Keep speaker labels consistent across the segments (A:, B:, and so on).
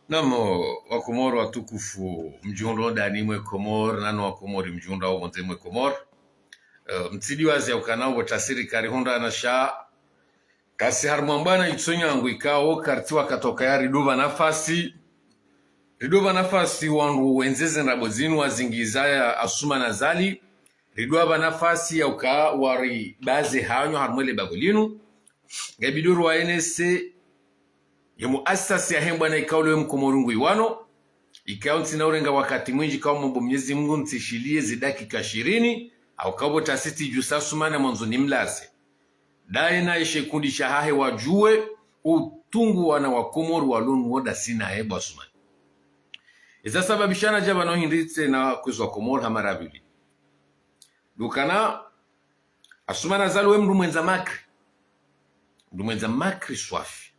A: Namo wakomoro watukufu mjundo dani mwe komor nano wakomori mjunda wa mwenze mwe komor mtidi wazi ya ukanao watasiri kari honda na sha kasi harmambana itsonya angu ikao kartiwa katoka ya riduva nafasi wangu wenzeze nrabozinu wazingizaya asuma na zali riduva nafasi ya uka wari baze hanyo harmwele bagulinu gabiduru wa NSC ya muasasi ya hembwa na ikaule mkomorungu iwano ikao ntina urenga wakati mwinji kao mambo Mwenyezi Mungu ntishilie zidakika 20 au kabo tasiti jusasumana mwanzo ni mlaze daina ishe kundi shahahe wajue utungu wana wakomoru walonu woda sina hebo asumani iza sababishana jaba no hinditse na kuzwa komoru hamarabili dukana asumana zaluwe mdu mwenza makri swafi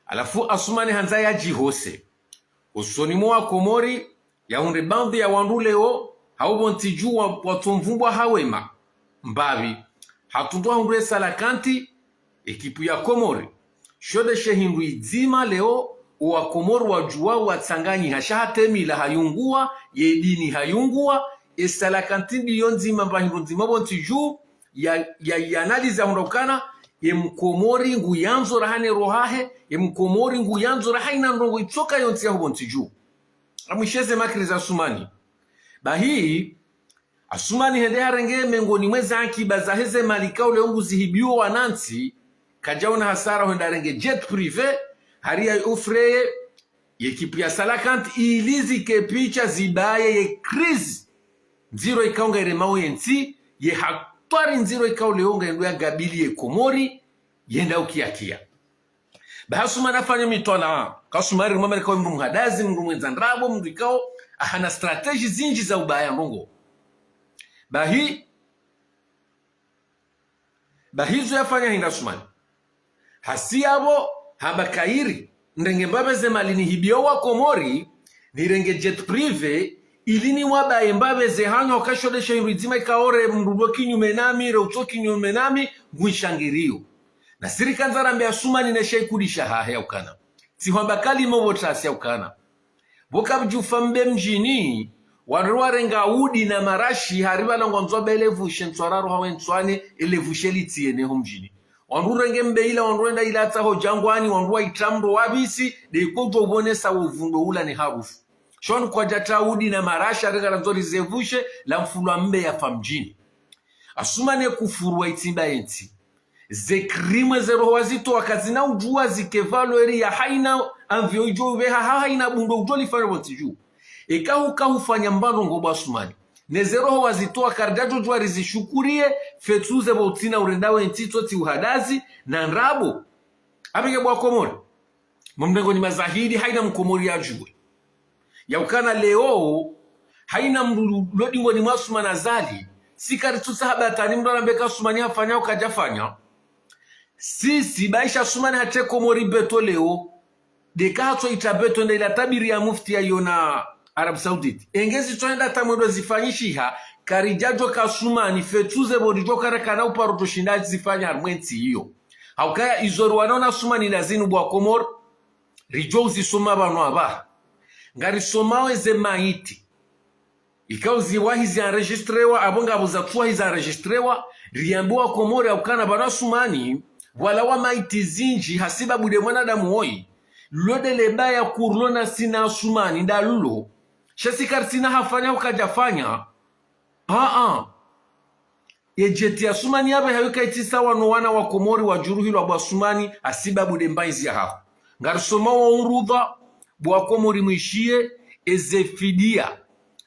A: alafu asumani hanza ya jihose usoni mwa komori ya unre bandi ya wanduleo haubo ntiju watumvumbwa hawema mbavi hatundwa unre salakanti ekipu ya komori shode shehindu izima leo uwa komori wajua watsanganyi hashahatemila hayungua yedini hayungua esalakanti ndiyo nzima mbahindu nzima bo ntiju ya analiza hundokana mkomori ngu yanzo rahane rohahe mkomori ngu yanzo rahaina ndongo itsoka yonti ya hubonti juu amwisheze makri za asumani bahi asumani hende harenge mengoni mweza akiba za heze malika ule ungu zihibiwa wanansi kajauna hasara henda renge jet prive haria ufreye yekipu ya salakant ilizi kepicha zibaye ye krizi nziro ikaunga iremau yenti ye hatwari nziro ikaule unga yendu ya gabili ye komori yenda ukiakia bahasuma nafanya mitona kasumari rumamere kwa mru mhadazi mru mwenzandrabo mru ikao ahana strateji zinji za ubaya mungo bahizo yafanya hinda sumani hasiabo habakairi ndenge mbabeze malini hibio wa komori nirenge jet prive ilini wabaye mbabeze hanyo wakashodesha yurizima ikaore mrudo kinyume nami reuto kinyume nami mwishangirio na sirika nzarambe asumani neshe kudisha hahe ukana tihomba kalimo wotasi ukana boka mjufa mbe mjini warenga udi na marashi hariba na ngonzo belevushe ntwararo hawe ntwane elevushe litiene ho mjini wanurenge mbe ila wanrenda ila ataho jangwani wanruwa itramdo wabisi de kojo ubonesa uvundo ula ni harufu shon kwa jata udi na marashi arenga nzori zevushe la mfulwa mbe ya famjini asumane kufurwa itimba enti zekrimwe zero wazito wakazina ujua zikevalo eri ya haina anvyo ijo ubeha haina bundo ujo lifanya bontiju kahu fanya mbano ngobo asumani nezero wazito wakardajo jua rizishukurie fetuze botina urendawe ntito ti uhadazi na nrabo abige bwa komori mumdengo ni mazahidi haina mkomori ajue ya ukana leo haina mlodi ngoni masumana zali sikari tusahaba tani mdo anambeka asumani hafanya ukajafanya sisi baisha sumani hate komori beto leo deka hato itabeto nda ila tabiri ya mufti ya yona Arab Saudite engezi toenda tamwedo zifanyishiha karijajo kasumani fetuze bodijo karekana uparoto shindaji zifanya harmwensi hiyo haukaya izoru wanaona sumani lazinu bwa komor rijo uzisoma banu aba ngari somawe ze maiti ikao ziwahi zi enregistrewa abonga abuzatua hizi enregistrewa riambiwa komori haukana bana sumani wala wa maiti zinji hasiba bude mwanadamu hoi lode lebaya kurlona sina asumani nda lulo shasikar sina hafanya ukajafanya yejeti asumani yabe hayuka itisa wano wana wa komori wa juruhilo wa asumani hasiba bude mbaizi ya hafu ngarisoma wa unrudha bwa komori mwishie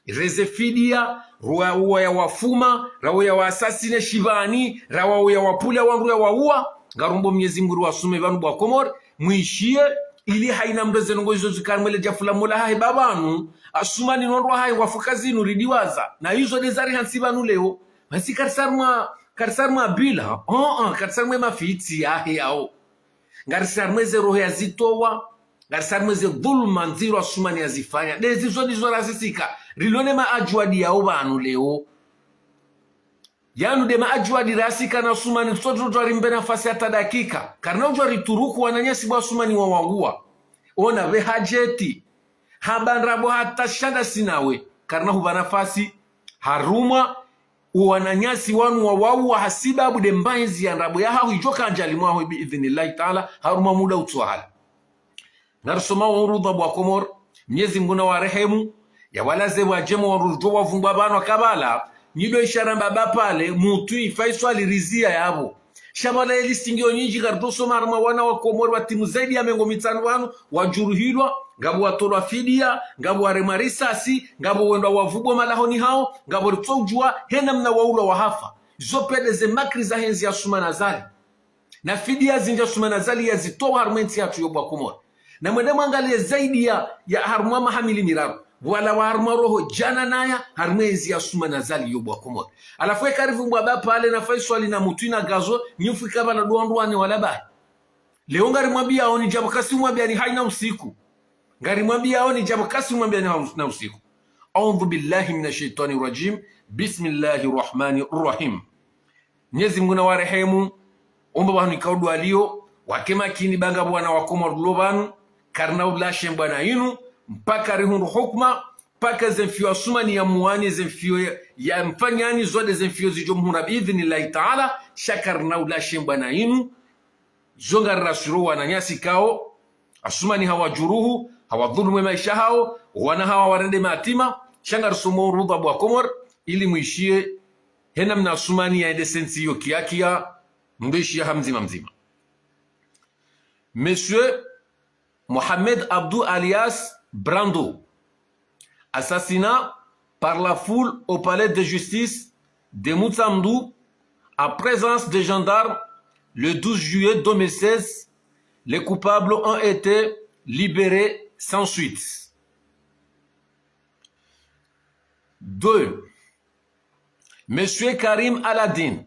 A: rezefidia ruwa ya wafuma rawa ya wasasine shivani rawa ya wapula wanru ya waua garumbo Mwenyezi Mungu wasume banu bwa komori mwishie ili haina mbeze ngo izo zikarmele jafula mola hae babanu asumani nondwa hae wafukazi nuridiwaza na hizo dezari hansibanu leo basi karsarma bila karsarma mafiti yahe yao ngarisarma ze roho ya zitowa ngarisarma ze dhulma nziro asumani yazifanya dezizo dizo razisika rilone maajwadi yao banu leo yanu de maajwa dirasi kana sumani soto twarimbe nafasi hata dakika karna ujwa rituruku wananyasi bwa sumani wa wangua ona we hajeti habanrabo hata shanda sinawe karna huba nafasi haruma wananyasi wanu wa wawu hasibabu de mbanzi ya nrabo ya hau ijoka anjali mwaho biidhinillahi ta'ala haruma muda utsuhala narsoma wa urudha bwa Komor Mwenyezi Mungu na warehemu ya walaze wajemo warujo wavumbwa bano kabala nido ishara baba pale mutu ifaiswali rizia yabo shabala listingio nyingi gardoso marma wana wa Komor wa timu zaidi ya mengo mitano wanu wajuruhilwa ngabo watolwa fidia ngabo waremarisasi ngabo wenda wavubwa malahoni hao ngabo ritsojua hena mna waula wahafa zopede ze makri za henzi ya sumana zali na fidia zinja sumana zali ya zitoa harumenti hatu yobwa Komor na mwende mwangalie zaidi ya harumwa mahamili mirabu wala wa harumwa roho jana naya harumezi ya sumana zali yobwa Komor alafu karifu mbaba pale na faiswali na mutu na gazo nyufu ikaba na duanduane wala bahi leo ngari mwambia oni jabu kasi mwambia ni haina usiku ngari mwambia oni jabu kasi mwambia ni na usiku a'udhu billahi minash shaitani rajim bismillahir rahmanir rahim Mwenyezi Mungu na warehemu omba bwana ikaudu alio wakema kini banga bwana wa Komor lobanu karna ulashe bwana inu mpaka rihundu hukma mpaka zemfio asumani ya muani zemfio ya mfanyani zode zemfio zijomhuna biidhnillahi ta'ala shakarna ulashe bwana inu zonga rasuru wananyasi kao asumani hawajuruhu hawadhulumu maisha hao wana hawa warende matima shangar sumo rudha bwa Komor ili muishie hena mna asumani ya indesensi yo kiakia mbeshi hamzima mzima. Monsieur Mohamed Abdou alias Brando, assassinat par la foule au palais de justice de Moutsamdou en présence des gendarmes le 12 juillet 2016. Les coupables ont été libérés sans suite. 2. Monsieur Karim Aladine,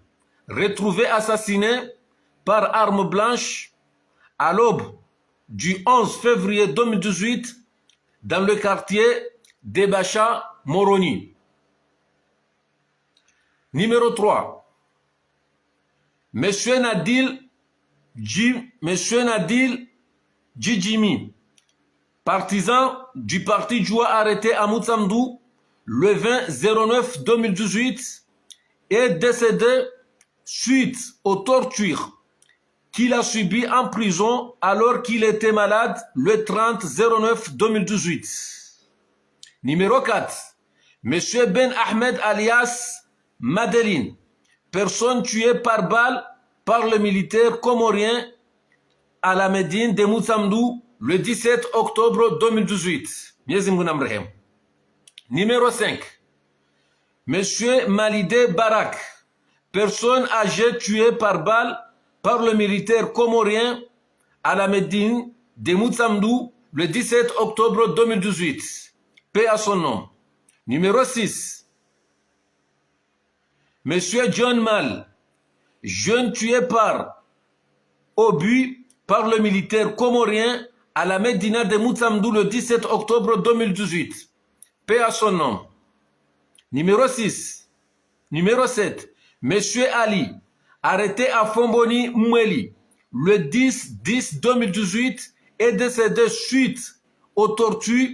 A: retrouvé assassiné par arme blanche à l'aube du 11 février 2018 dans le quartier d'Ebacha Moroni. Numéro 3. Monsieur Nadil Djidjimi, partisan du parti Djoua arrêté à Moutsamdou le 20-09-2018, est décédé suite aux tortures qu'il a subies en prison alors qu'il était malade le 30-09-2018. Numéro 4. Monsieur Ben Ahmed alias Madeline, personne tuée par balle par le militaire comorien à la Médine de Moutsamdou le 17 octobre 2018. Numéro 5. Monsieur Malide Barak, personne âgée tuée par balle par le militaire comorien à la Médine de Moutsamdou le 17 octobre 2018. Paix à son nom. Numéro 6. Monsieur John Mal, jeune tué par obus par le militaire comorien à la Médina de Moutsamdou le 17 octobre 2018. Paix à son nom. Numéro 6. Numéro 7. Monsieur Ali, arrêté à Fomboni Mweli le 10-10-2018 est décédé suite aux tortures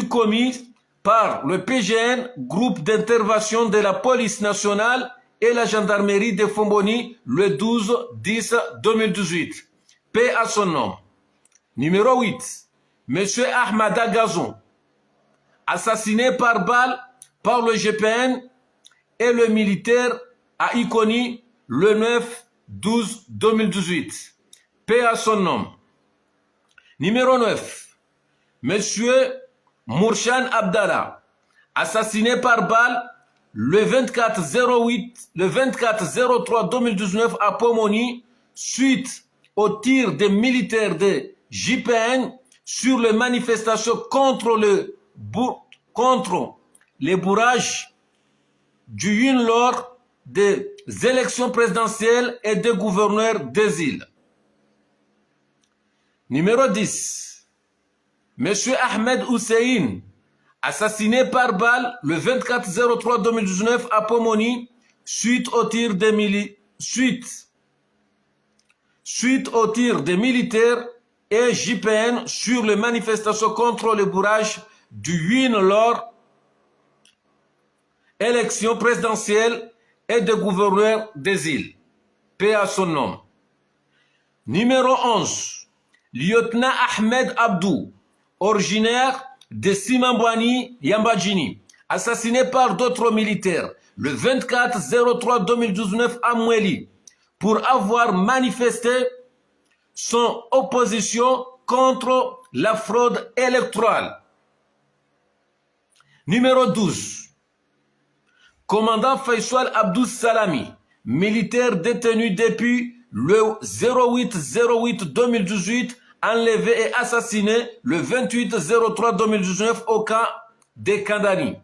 A: commises par le PGN, groupe d'intervention de la police nationale et la gendarmerie de Fomboni le 12-10-2018. Paix à son nom. Numéro 8. Monsieur Ahmada Gazon, assassiné par balle par le GPN et le militaire à Ikoni le 9-12-2018. Paix à son nom. Numéro 9. Monsieur Mourshan Abdallah, assassiné par balle le 24-03-2019 à Pomoni suite au tir des militaires de JPN sur les manifestations contre les bourrages du Yun lors des élections présidentielles et des gouverneurs des îles. Numéro 10. Monsieur Ahmed Hussein, assassiné par balle le 24-03-2019 à Pomoni suite au tir des militaires et JPN sur les manifestations contre le bourrage du 8 lors élection présidentielle et de gouverneur des îles. Paix à son nom. Numéro 11. Lieutenant Ahmed Abdou, originaire de Simambwani, Yambadjini, assassiné par d'autres militaires le 24-03-2019 à Mweli pour avoir manifesté son opposition contre la fraude électorale. Numéro 12. Commandant Faisal Abdou Salami, militaire détenu depuis le 08-08-2018, enlevé et assassiné le 28-03-2019 au camp de Kandani.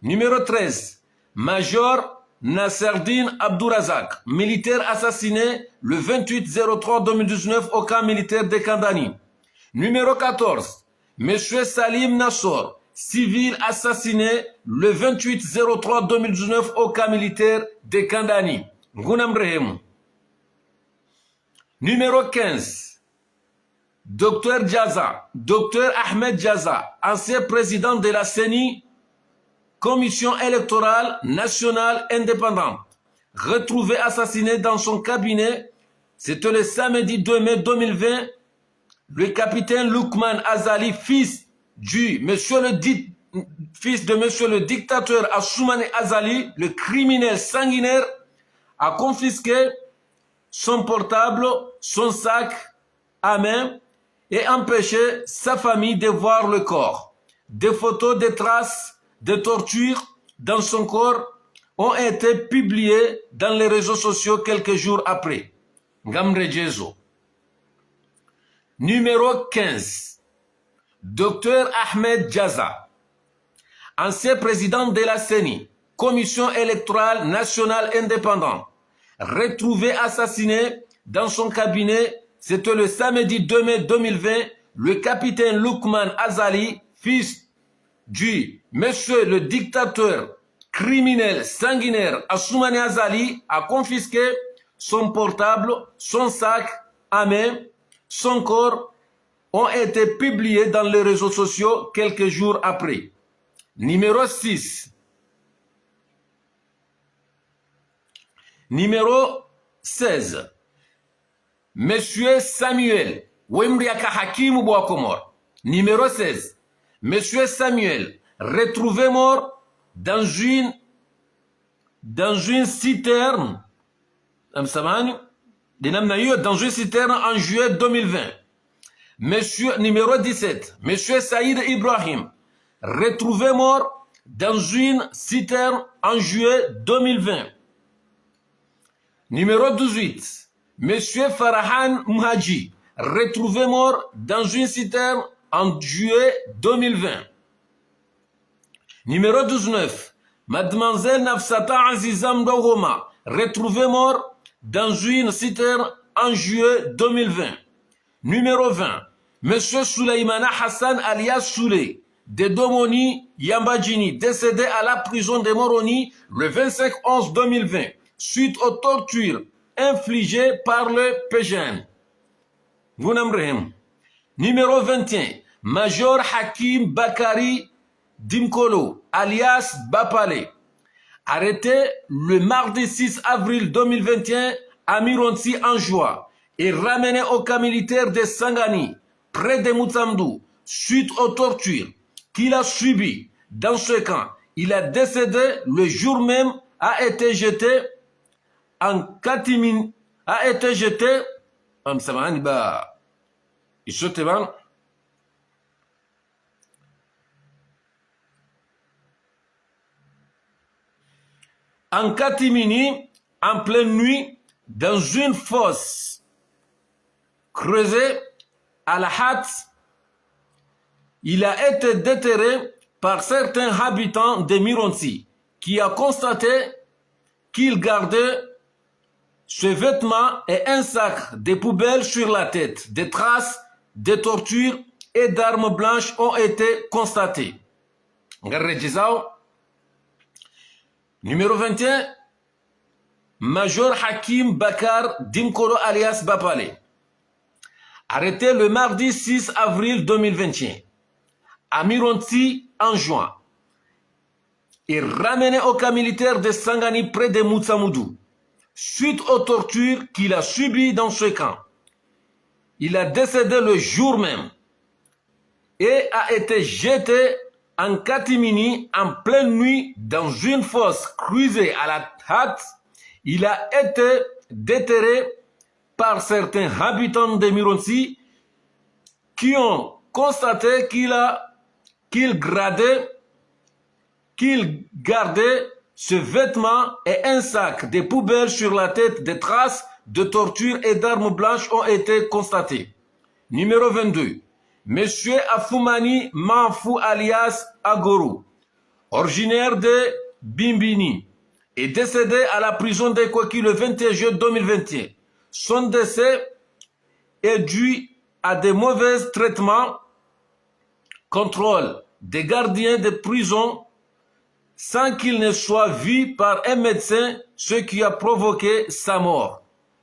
A: Numéro 13. Major Nasserdine Abdourazak, militaire assassiné le 28-03-2019 au camp militaire de Kandani. Numéro 14. Monsieur Salim Nassor, civil assassiné le 28-03-2019 au camp militaire de Kandani. Numéro 15. Docteur Djaza, Docteur Ahmed Djaza, ancien président de la CENI, Commission électorale nationale indépendante, retrouvé assassiné dans son cabinet, c'était le samedi 2 mai 2020, le capitaine Loukman Azali, fils de monsieur le dictateur Assoumani Azali, le criminel sanguinaire, a confisqué son portable, son sac à main et empêché sa famille de voir le corps. Des photos, des traces de torture dans son corps ont été publiées dans les réseaux sociaux quelques jours après. Ngamre Jezo. Numéro 15. Docteur Ahmed Djaza, ancien président de la CENI, Commission électorale nationale indépendante, retrouvé assassiné dans son cabinet, c'était le samedi 2 mai 2020, le capitaine Loukman Azali, fils du monsieur le dictateur criminel sanguinaire Assoumani Azali, a confisqué son portable, son sac à main, son corps ont été publiés dans les réseaux sociaux quelques jours après. Numéro 6. Numéro 16. Monsieur Samuel Wemriaka Hakim Bouakomor. Numéro 16. Monsieur Samuel, retrouvé mort dans une citerne, dans une citerne en juillet 2020. Monsieur, numéro 17, Monsieur Saïd Ibrahim, retrouvé mort dans une citerne en juillet 2020. Numéro 18, Monsieur Farahan Mhaji, retrouvé mort dans une citerne en juillet 2020. Numéro 19, Mademoiselle Nafsata Azizam Dogoma, retrouvée mort dans une citerne en juillet 2020. Numéro 20, Monsieur Souleymana Hassan alias Souley, de Domoni Yambadjini, décédé à la prison de Moroni le 25-11-2020, suite aux tortures infligées par le PGN. Numéro 21, Major Hakim Bakari Dimkolo, alias Bapale, arrêté le mardi 6 avril 2021 à Mironsi en Joie et ramené au camp militaire de Sangani, près de Moutamdou, suite aux tortures qu'il a subies dans ce camp. Il a décédé le jour même, a été jeté en catimine, a été jeté en catimini en pleine nuit dans une fosse creusée à la hâte. Il a été déterré par certains habitants de Mironsi qui a constaté qu'il gardait ses vêtements et un sac de poubelles sur la tête. Des traces de torture et d'armes blanches ont été constatées. ngarejezao. Numéro 21, Major Hakim Bakar Dimkolo alias Bapale, arrêté le mardi 6 avril 2021 à Mironti en juin et ramené au camp militaire de Sangani près de Moutsamoudou suite aux tortures qu'il a subies dans ce camp. Il a décédé le jour même et a été jeté en catimini en pleine nuit dans une fosse creusée à la hâte. Il a été déterré par certains habitants de Mironti qui ont constaté qu'il gardait ce vêtement et un sac de poubelle sur la tête. Des traces de torture et d'armes blanches ont été constatées. Numéro 22. Monsieur Afoumani Manfou alias Agoro, originaire de Bimbini, est décédé à la prison de Koki le 21 juin 2021. Son décès est dû à des mauvais traitements, contrôle des gardiens de prison sans qu'il ne soit vu par un médecin, ce qui a provoqué sa mort.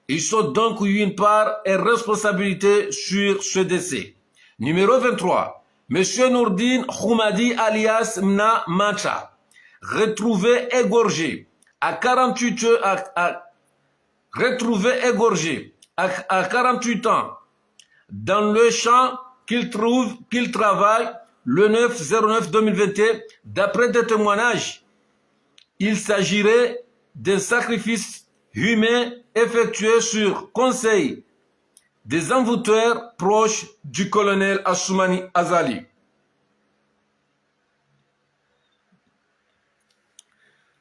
A: Ils sont donc eu une part et responsabilité sur ce décès. Numéro 23. Monsieur Nourdine Khoumadi alias Mna Macha, retrouvé égorgé à 48 ans dans le champ qu'il travaille le 9/09/2021. D'après des témoignages, il s'agirait d'un sacrifice humain effectué sur conseil des envoûteurs proches du colonel Assoumani Azali.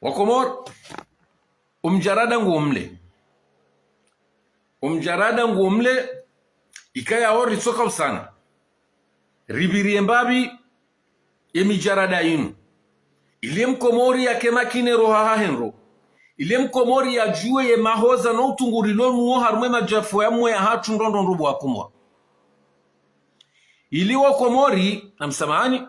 A: Wakomor, umjarada ngumle ikaya ori soka sana ribiri mbabi emijarada yinu ilem komori ya kemakine roha henro ilem komori ya juwe ye mahoza no tunguri lonu harumwe majafu ya mwe ya hatu ndondo nrubu wakumwa iliwa komori na msamahani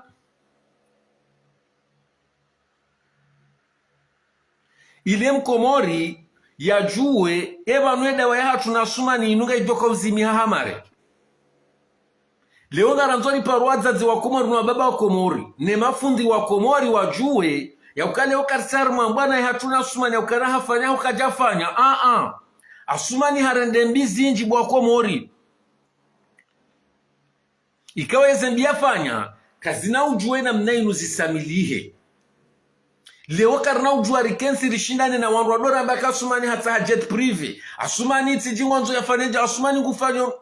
A: ilem komori ya juwe eba nweda wa ya hatu na sumani inuga idoka uzimi hahamare leo naranzoni paruadza zi wa komori na baba wa komori ne mafundi wa komori wa juwe ya ukale ukarisari mwambana ya hatu na sumani ya ukara hafanya ukajafanya asumani harende mbizi inji wa komori ikawa yezembi yafanya kazina ujuwe na mnainu zisamilihe leo karna ujua rikensi rishindane na wandu wadora mbaka asumani hata jet prive asumani itiji wanzo ya faneja asumani ngufanyo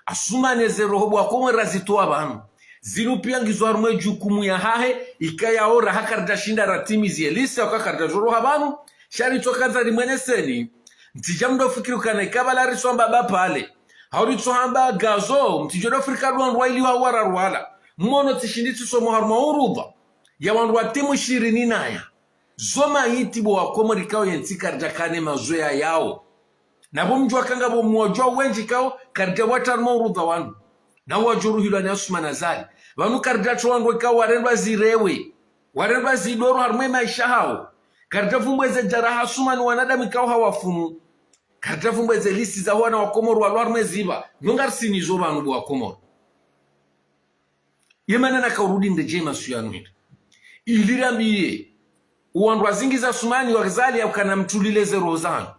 A: asumani zerohobu wakomwe razitoa banu zinu pia ngizwarumwe jukumu ya hahe ikaya ora hakarda shinda ratimi zielisa wakakarda joro habanu shari tokanza rimwene seni mtijamdo fikiru kana ikabala riswamba bapale hauri tsohamba gazo mtijodo frikadu wandu waili wa wararwala mmono tishinditi somo haruma uruba ya wandu watimu 20 naya zoma hiti bo wakomori kao yentika rjakane mazoea yao na bomjwa kanga bo mwojwa wenji kao karja watarma urudha wandu na wajuru hilo ni Assoumani Azali wanu karja chwandu kao warenba zirewe warenba zidoru harumwe maisha hao karja fumbweze jaraha Assoumani wanadamu kao hawafunu karja fumbweze lisi za wana wakomori walwarme ziba nungar sinizo banu bo wakomori yemana na kaurudi ndejema suyanu hito ilirambiye uwandu wazingiza Assoumani Azali ukana mtulileze rozano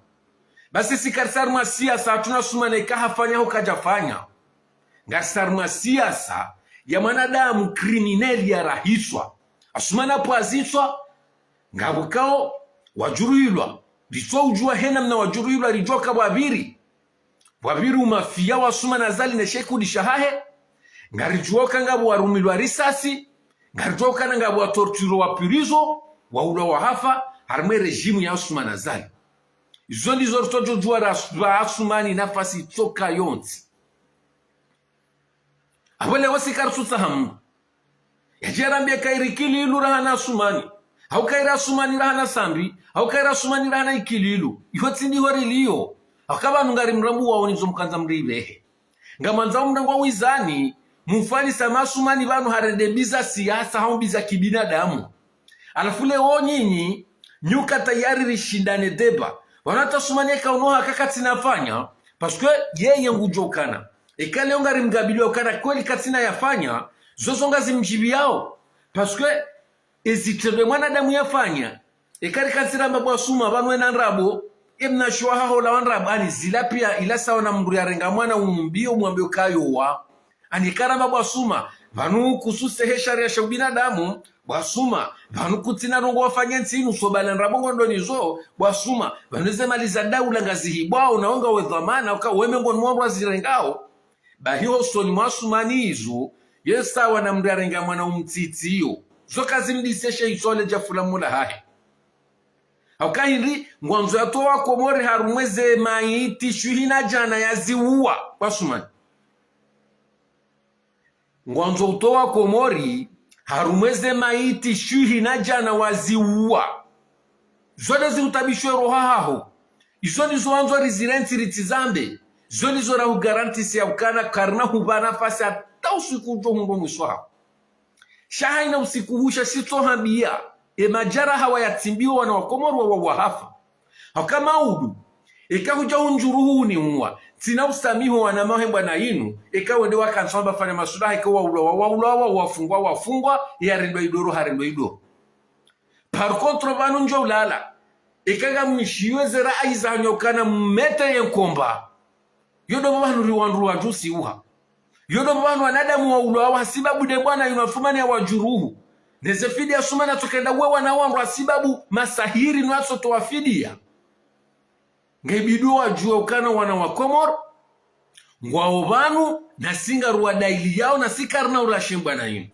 A: basi sikarsar mwa siasa hatuna Assoumani kahafanya hukajafanya ngasar mwa siasa ya mwanadamu krimineli ya rahiswa Assoumani hapo azitwa ngabukao wajuruilwa litwa ujua hena mna wajuruilwa rijoka wabiri umafia wa Assoumani Azali na Sheikh Shahahe ngarijuoka ngabu warumilwa risasi ngarijoka ngabu watorturo wa pirizo waula wa hafa harme rejimu ya Assoumani Azali izo ndizo ritojo jua Assoumani nafasi toka yonzi abole wasikarsuta hamu yajerambia kairikili ilu rahana Assoumani hau kaira Assoumani rahana sambi hau kaira Assoumani rahana ikililu ihotsi ndi hori liyo hakaba nungari mrambu wa onizo mkanza mribehe ngamanza umrangwa wizani mufani samasumani banu harendebiza siasa haumbiza kibinadamu. Alafu leo nyinyi nyuka tayari rishindane deba wanata sumani kaunoha kakati nafanya paske yeye ngujokana ekale ongari mgabili okana kweli katina yafanya zozonga zimjibi yao paske ezitebe mwanadamu yafanya ekari katsira mbabwa suma banwe na nrabo emna shwaha hola wanrabo ani zila pia ila sawa na mnguri arenga mwana umumbio mwambio kayowa ani karamba bwasuma vanu kususe heshari ya binadamu bwasuma vanu kutina rongo wafanya ntinu sobala nrabongo ndonizo bwasuma vanu zemaliza daula ngazi hibwao naonga we dhamana uka wemengo nwambwa zirengao bahiho soni mwasumani izo yesawa na mnguri arenga mwana umtitiyo zoka zimdiseshe isole jafula mula hahe haukahiri ngwanzo ya towa komori harumweze maiti shuhina jana ya ziuwa bwasumani ngwanzo utowa komori harumweze maiti shuhi na jana waziuwa zode ziutabishwe roha haho iso nizo wanzo rizirenti ritizambe zo nizo rahu garantisi ya ukana karna hubana fasi hata usiku ujo hundo mwiswa haho shaha ina usiku husha sitoha biya majara hawa yatimbiwa wana wakomori wa wahafa hakama udu eka huja unjuruhu ni uwa tina usamiho wana mahemba na inu eka wende wakansamba fanya masudaha eka wafungwa ya rendo idoro harendo idoro par contre vanu njo ulala eka ga mshiweze rai za nyokana mmete yenkomba yodo mbanu riwandu wajusi uha yodo mbanu wanadamu wa ulawa sababu de bwana yunafumani ya wajuruhu neze fidi ya sumana tukenda wewa na wandu sababu masahiri nwaso towa fidia ngebidu wajua ukana wana wa Komoro ngwao vanu na singa ruwa daili yao na sikarna urashimba na inu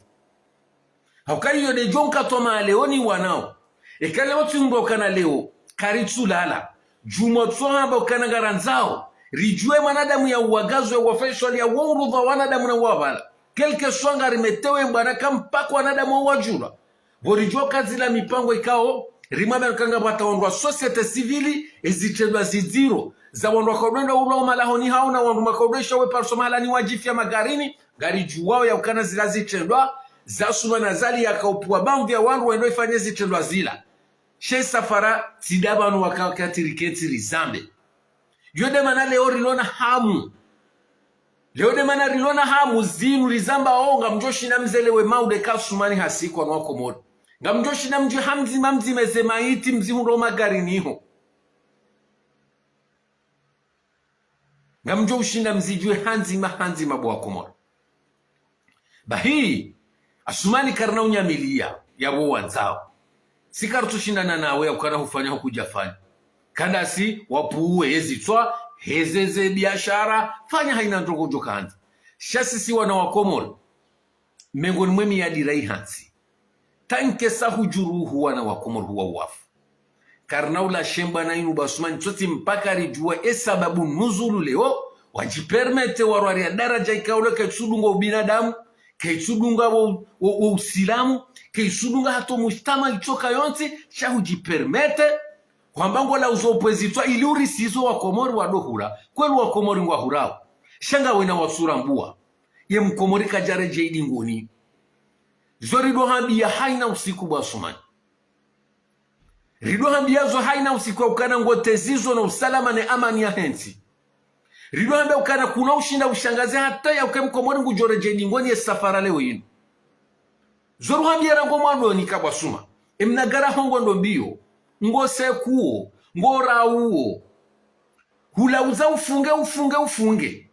A: haukari yode jonka toma leoni wanao ekale watu mbo kana leo karitsu lala jumo tsohamba ukana garanzao rijue manadamu ya uwagazo ya wafeshwali ya wongurudha wanadamu na wavala kelke swanga rimetewe mbana kampako wanadamu wa wajura vorijua kazi la mipango ikao rimaba nkanga bata wandu wa societe civili ezitedwa zidiro za wandu wakodwenda ulo malahoni hao na wandu makodwesha we parso mahalani wajifia magarini gari juwao ya ukana zila zitedwa za suma na zali ya kaupuwa bambu ya wandu wendo ifanye zitedwa zila she safara tidaba wanu wakakati riketi rizambe yode mana leo rilona hamu leo de mana rilona hamu zinu rizamba onga mjoshi na mzelewe maude kasumani hasiku wanu wako modu ngamjoshi na mji hamzi mamzi mezema iti mzihundo magari niho ngamjoshi na mzijue hanzi mabuwa Komoro bahi asumani karna unyamilia ya wanzao sikarutushindana nawe ukana hufanya hukujafanya kanda si wapuwe ezitwa hezeze biashara fanya haina ndoko jokanza shasisi wana wa Komoro mengoni mwemi ya dirai hansi tanke sahu juruhu wana wa Komoro huwa wafu karnaula shemba na inu basumani tsoti mpaka rijua sababu nuzulu leo wajipermete warwari ya daraja ikaule kaitsudunga ubinadamu kaitsudunga wa usilamu kaitsudunga hato mujtama ichoka yonti shahu jipermete kwa mbango la uzopwezitwa ili urisizo wa Komoro wadohura kwelu wa Komoro ngwa hurao shanga wena wasura mbua ye mkomori kajare jeidi ngoni zorido hambia haina usiku basumani rido hambia zo haina usiku wa ukana ngote zizo na usalama ne amani ya hensi rido hambia ukana kuna ushinda ushangaze hata ya ukemkomori ngujore jeidi ngoni ye safara leo yinu zoru hambia rango mwando ni kabasuma emnagara hongo ndo mbio ngo sekuo ngo rauo hulauza ufunge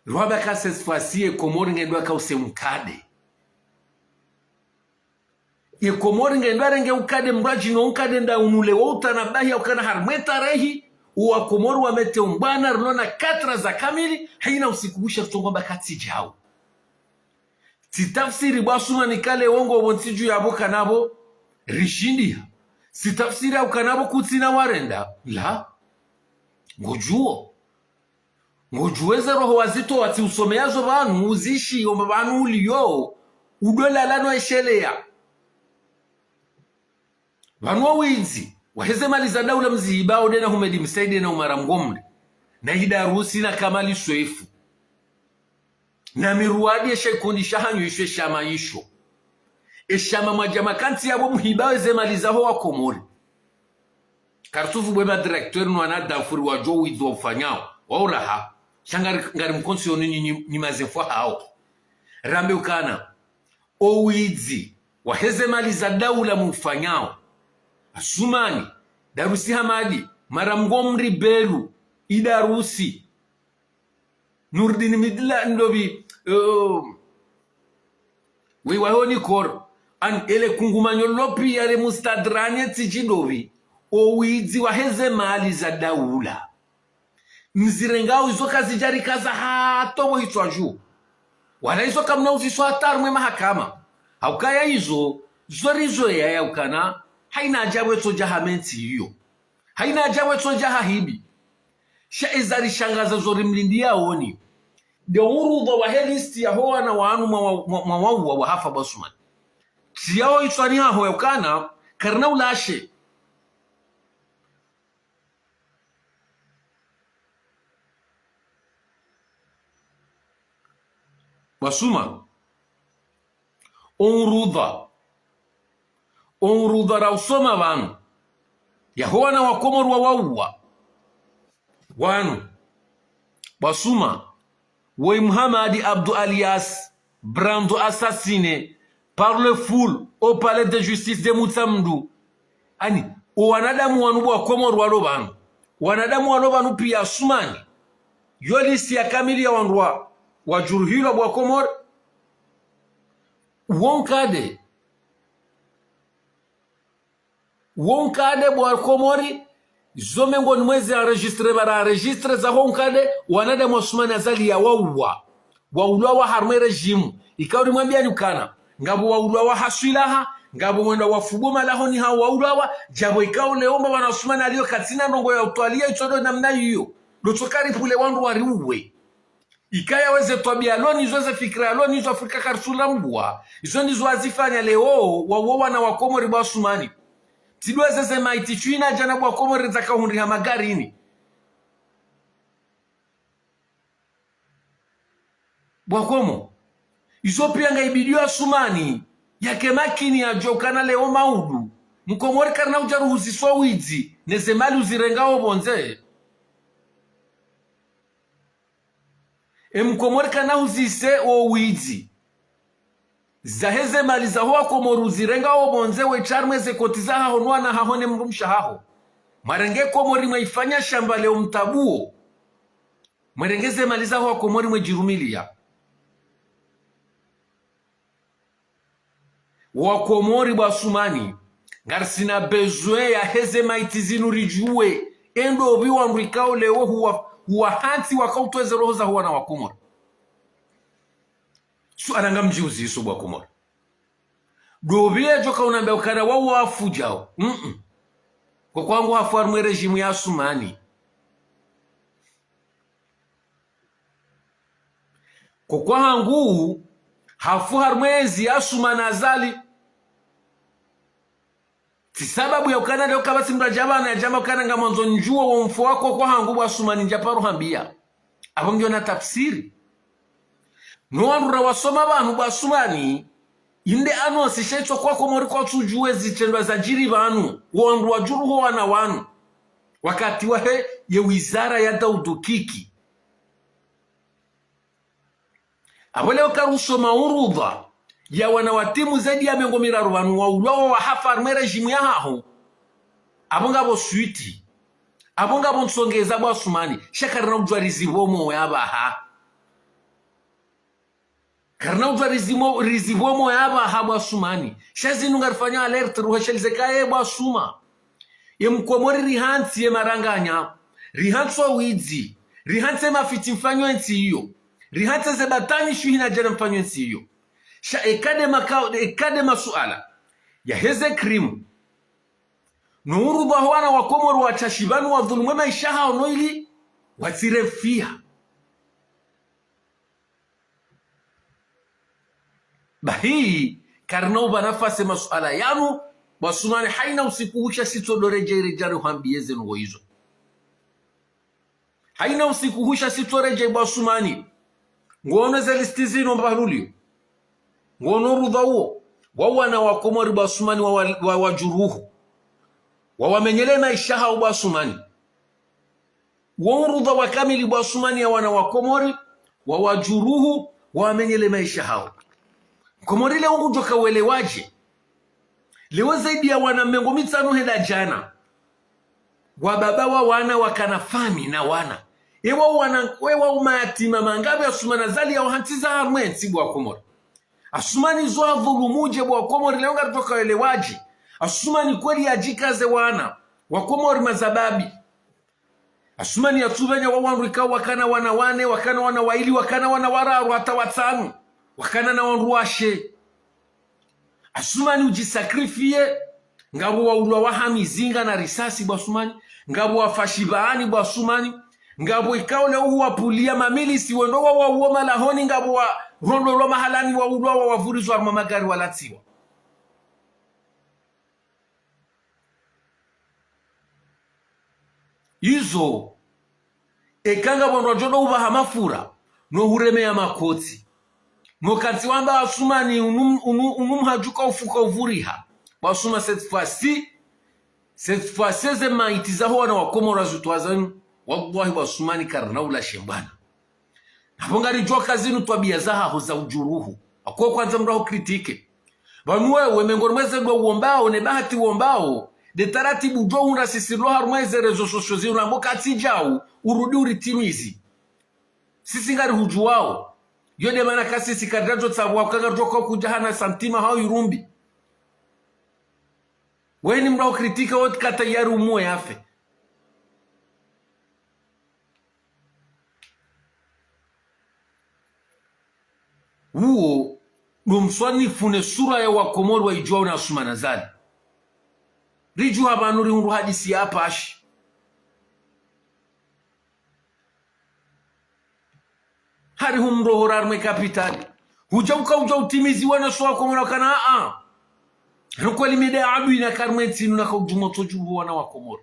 A: rwaba kasesfasie Komori ngendwa kause mkade ye Komori ngendwa renge ukade mbraji no ukade nda unule wauta na bahi ukana harmeta rehi uwa Komori wamete umbana rulona katra za kamili haina usikubusha tutongomba kati jao sitafsiri basuma nikale wongo wonsiju yabo kanabo rishindia sitafsiri au kanabo kutina warenda la ngojuweze roho wazito wati usomeazo banu uzishi omba banu uliyo udola lano eshelea banu winzi waheze maliza daula mzihibao dena humedi msaide na umara mgomle na hidarusi na kamali swefu na miruadi shekundi shahanyu ishe shama isho eshama majama kanti yabo muhibawe zemalizaho wa Komori kartufu bwema directeur nwana dafuri wa jo wizo ufanyao wauraha ngari mkonsi ni mazefwa hao rambe ukana owizi waheze mali za daula mufanyao Asumani Darusi Hamadi Maramgomri Belu Idarusi Nurdin Midla Ndobi wehoni kor an ele kungumanyo lopi yale mustadranie tijindobi owizi waheze mali za daula mzirengao izo kazi jari kaza hatobo hitwa juu wala izo kamna uziso hatarumwe mahakama haukaya izo zorizo ya ukana haina ajabu eto jahamenti hiyo haina ajabu eto jahahibi shaizari shangaza zori mlindia oni de urudha wa helisti ya hoa na waanu mawawa wa hafa basuman siyao itwani haho ya ukana karna ulashe basuma onrudha rausoma vanu yahowa na wakomorwa wauwa wanu basuma Woi Muhammadi Abdou alias Brando assassiné par le foule au palais de justice de Mutsamdu ani wanadamu wanu wa komorwa lobanu wanadamu walobanu pia Asumani yo listi ya kamili ya wanrwa wajuruhilo bwa Komor wonkade bwa Komori zomengo ni mwezi enregistre bara registre za wonkade wanadamu Asumani azali ya waulwa harme regime ikauri mwambia nyukana ngabo waulwa haswilaha ngabo mwenda wafugoma laho ni hawa waulwa jabo ikao leomba wana Asumani aliyo katina ndongo ya utwalia itodo namna hiyo lutokari pule wandu wariuwe ikaya weze twabia loni zoze fikra loni izo Afrika karsula mbwa izo nizo azifanya leo wawowa na wakomori bwa Asumani tidweze sema itichwina jana bwa komori zaka hundi ha magari ini bwa komo izo pia ngaibidiwa Asumani yake makini ya jokana leo maudu mkomori karna ujaruhuzi so wizi nezemali uzirengao bonze mkomori kana uzise o wizi zaheze mali za hoa Komoru zirenga o bonze we charme ze kotiza honwa na hahone mrumsha haho marenge Komori mwaifanya shamba leo mtabuo marengeze mali za hoa Komori mwejirumilia wa Komori bwa Asumani ngarsina bezwe ya heze maitizinu rijue endo obi wanrikao leo huwa hanti wakautweze roho za huwa na wakomori su ananga mjiuzi iso bwa Komori dobie joka unambia ukana wawo afujao kwa kwangu hafuarmwe rejimu ya Asumani kwa kwa hangu hafuarmwezi ya Asumani azali si sababu ya ukana leo kabasi mrajaba na jama ukana nga mwanzo njua wa mfu wako kwa hangu wa Asumani njaparu hambia hapo ndio na tafsiri nuanura wasoma bantu bwa Asumani inde ano asishaitwa kwa Komori kwa tujue zitendwa za jiri banu wandu wajuruho wana wanu wakati wahe ye wizara ya Daudu Kiki abole ukarusoma urudha ya wanawatimu zaidi ya mengo miraru banu waulawa wa hafar merejimu ya haho abongabo suiti abongabo nsongeza bwa Asumani shakarina ujwarizi bomo yabaha karna utwa rizibomo yaba habwa Asumani shazinu ngarfanya alert ruhashalizekaye bwa Asuma ye mkomori rihansi ye maranganya rihanso wizi rihanse mafiti mfanyo ensi hiyo rihanse zebatani shuhina jana mfanyo ensi hiyo sha ekade masuala ya heze krimu nuuru bahwana wa Komori watashibanu wa dhulumwe maishaha onoili watirefia bahii karna uba nafase masuala yanu bwa Asumani haina usikuhusha sitodoreje rijari uhambiyeze nugo hizo haina usikuhusha sitoreje bwa Asumani ngono za listizino mbalulio ngono rudhawo wawana wakomori basumani wajuruhu wawamenyele maisha hao basumani wurudha wakamili basumani ya wana wakomori wawajuruhu wawamenyele maisha hao komori leo ngujoka welewaje leo zaidi ya wana mengo mitano heda jana wababa wa wana wakanafami na wana wewa umayatima mangabe asumana zali ya uhantiza harmwensi bwa komori asumani zoa dhulumuje bwa komori leo ngatoka welewaje asumani kweli ajikaze wana wakomori mazababi asumani yatubenya wawanrika wakana wana wane wakana wana waili wakana wana wararu hata watanu wakana na wanruashe asumani ujisakrifie ngabu wa ulwa wahamizinga na risasi basumani ngabu wafashibaani basumani ngabu ikaule uwapulia mamilisi wendowa wa uoma lahoni ngabu wa rondo lo mahalani wa ulwa wa wavurizwa mamagari walatiwa izo ekanga bono jodo ubaha mafura no hureme ya makoti no kanti wamba asumani unumhajuka ufuka uvuriha basuma cette fois ze maitizaho wana wakomora zutwazanu wallahi basumani karnaula shembana nabongari joka zinu twabia zaha za ujuruhu akwa kwanza mraho kritike banwe wemengoro mweze do uombao ne bahati uombao de taratibu jo una sisilo harumweze rezo sosio zinu ambokati jau urudi uritimizi sisi ngari hujuwao yode mana kasisi kadrajo tsabu kanga joka kujahana santima hao yurumbi weni mrao kritika wote kata yaru muwe yafe uo numswani fune sura ya wakomori wa ijuwa na asumana zali riju habanuri unru hadisi ya apashi hari humrohorar me kapitali hujauka utimizi wana suwa komora kana nuko limide adu ina karmenti nuna kaujumoto jubu wana wakomori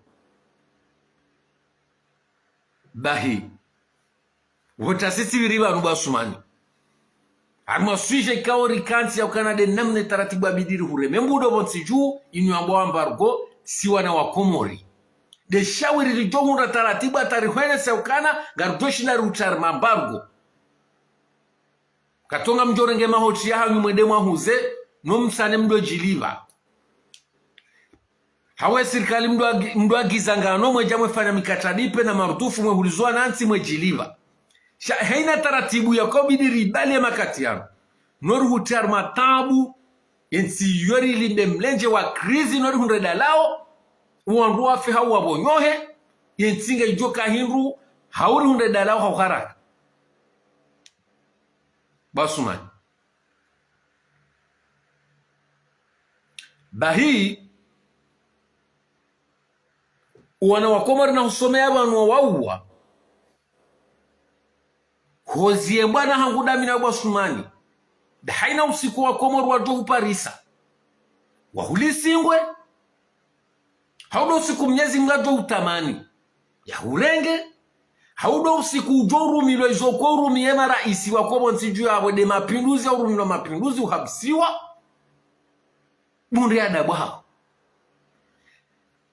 A: bahi wota sisi viriba nuba sumani arma suije kaori kanti ya kanade namne taratibu abidiri hureme mbudo bonsi juu inu ambo ambargo si wana wakomori de shawiri lijomura taratibu atarihwene se ukana gardoshi na rutar mambargo katonga mjorenge mahoti ya hanyu mwede mwahuze no msane mdo jiliva hawe sirikali mdo agizangano mweja mwefanya mikatadipe na marutufu mwehulizua nansi mwejiliva haina taratibu ya kobidi ribali ya makati yano nori hutar matabu yensi yori limbe mlenje wa krizi nori hundreda lao uanruwa fi hau wabonyohe yensi nga ijoka hinru hauri hundreda lao haukaraka basumani bahi wana wakomari na husomea wanu wawa hozie mbwana hangu damina basumani da haina usiku wakomari wajohu parisa wahulisingwe haudo usiku mnyezi mgajo utamani ya hurenge haudo usiku ujoru milo izoko urumi yema raisi wakomo nsiju ya wede mapinduzi ya urumi wa mapinduzi uhabisiwa mundi adabu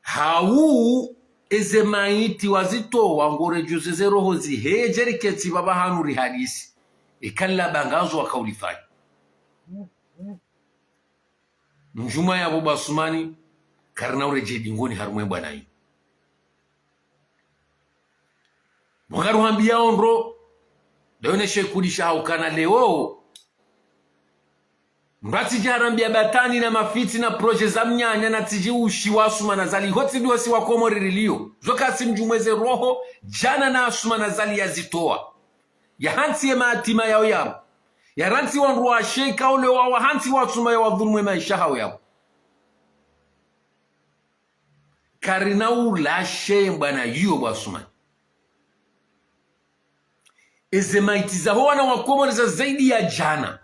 A: hau eze maiti wazito wangore juzeze roho zihejeri keti baba hanuri hadisi ikalla bangazo wakaulifanya njuma ya buba sumani karna ureje dingoni harumwe bwana hii mwagaru hambia onro leone shekudisha haukana leo mbati jarambia batani na mafiti na proje za mnyanya na tiji ushiwa asuma na zali hoti duwa si wakomori rilio zoka simjumweze roho jana na asuma na zali ya zitoa ya hansi ya maatima yao yao ya ranti wanru wa sheika ule wa hansi wa asuma ya wadhulmwe maisha hao yao karina ulashe mbana yu wa asuma eze maitiza hoa na wakomori za zaidi ya jana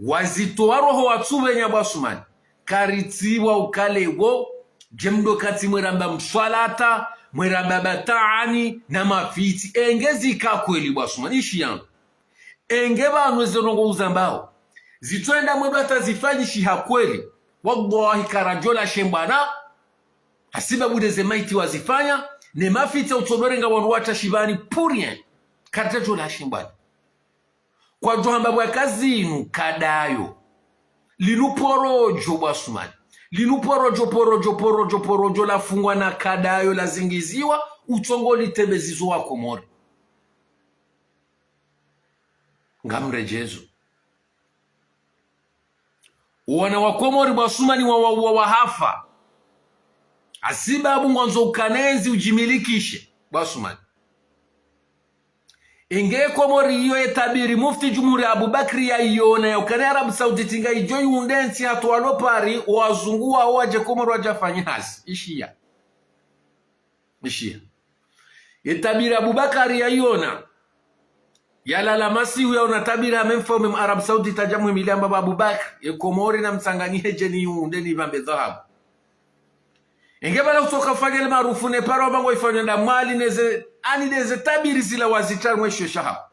A: wazitoa roho watube nyabasumani karitiwa ukalewo jemdo kati mweramba mswalata mweramba bataani na mafiti engezi kakweli basumani ishi yangu enge banwe zenongo uzambao zitwenda mwedu atazifanyishi hakweli wallahi karajola shembana hasiba budeze maiti wazifanya ne mafita utodorenga wanu wata shibani purien karajola shembana kwa johamba bwa kazinu kadayo linuporojo bwasumani linuporojo la fungwa na kadayo la zingiziwa utongoli tebezizo wa Komori ngamrejezo wana wa Komori bwasumani wa hafa asibabu ngwanzo ukanenzi ujimilikishe bwasumani inge Komori iyo etabiri mufti Jumhuri Abubakri ya iona ya ukane Arabu Sauditi nga ijoi undensi hatu walopari wazungua waje Komori wajafanya hasi ishia etabiri Abubakari ya iona yala la masihu ya unatabiri hamemfa umem Arabu Sauditi tajamu emiliamba ba Abubakri Komori na msanganyihe jeni undeni vambe dhahabu inge bala utoka fagele marufu ne paro bango ifanyenda mali neze ani neze tabiri zila wazita mwesho shaha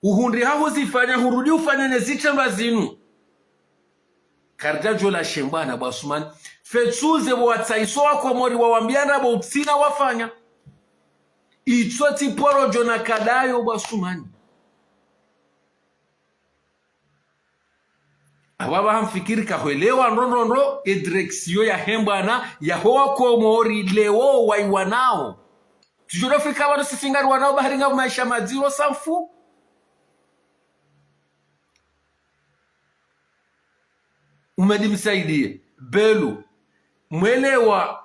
A: uhundi haho zifanya hurudi ufanya nezita bazinu kardajo la shembana bwasumani fetuze wataiso wa Komori wawambiana bo utsina wafanya itwati porojo na kadayo bwasumani ababa hamfikiri kahwelewa nronronro edreksio ya hembana ya hoa Komori leo waiwanao tujura Afrika wano sisingari wanao baharinga maisha maziro samfu umedimsaidie belu mwelewa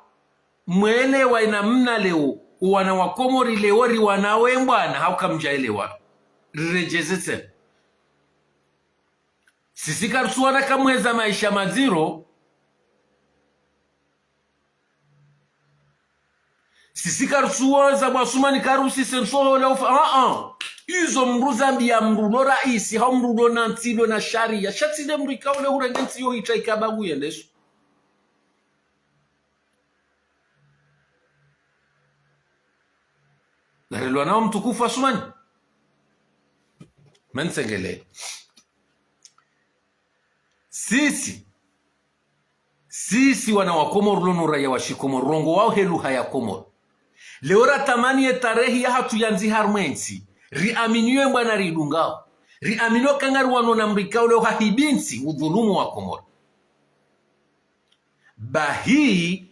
A: ina mna leo wana wa Komori leo riwanawe mbwana haukamjaelewa rejezete sisi karsuwana kamweza maisha maziro sisi karsuwaza bwasumani karusi sensoho la ufa izo mruzambi ya mrulo raisi hau mrulo na ntilo na sharia shatide mrika ule hurengensi yo hita ikabagu yendesu larelwa nao mtukufu asumani mensengele sisi wana wa Komoro lono raya wa Shikomoro rongo wao helu haya Komoro leora tamani ya tarehi ya hatu yanzi harmensi riaminiwe mbana ridungao riaminiwe kangari wano na mrikao leo hahibinsi udhulumu wa Komoro bahi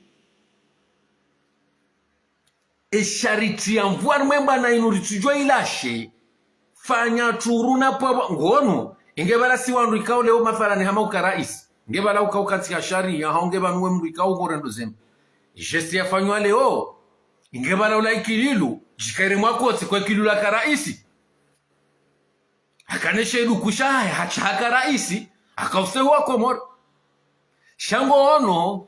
A: eshariti ya mvuwa mwemba na inuritujwa ilashe fanya turuna pa ngono ingebala si wandu ikao leo mathalani hama ukaraisi ingebala ukatika sharia haongeba nwe mru ikao gorendo zema jesti yafanywa leo ingebala ulaikililu jikaire mwakoti kwa kilula karaisi akaneshe ilu kushaya hachaka raisi akausewa Komoro shango ono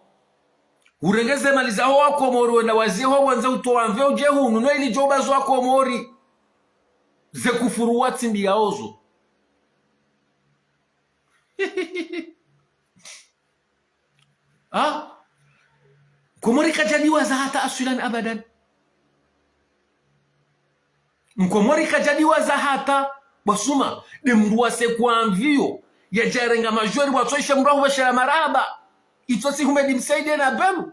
A: urengeze maliza hoa Komori wenda waziho wanza utowa mveo jehu nuno ili joba zwa Komori ze kufuru wati mbiaozo Komori kajadiwa za hata asulan abadan Mkomori kajadiwa za hata basuma de mruwa se kwa mvio ya jarenga majori watoisha mruwa washara maraba itosi humedi msaide na belu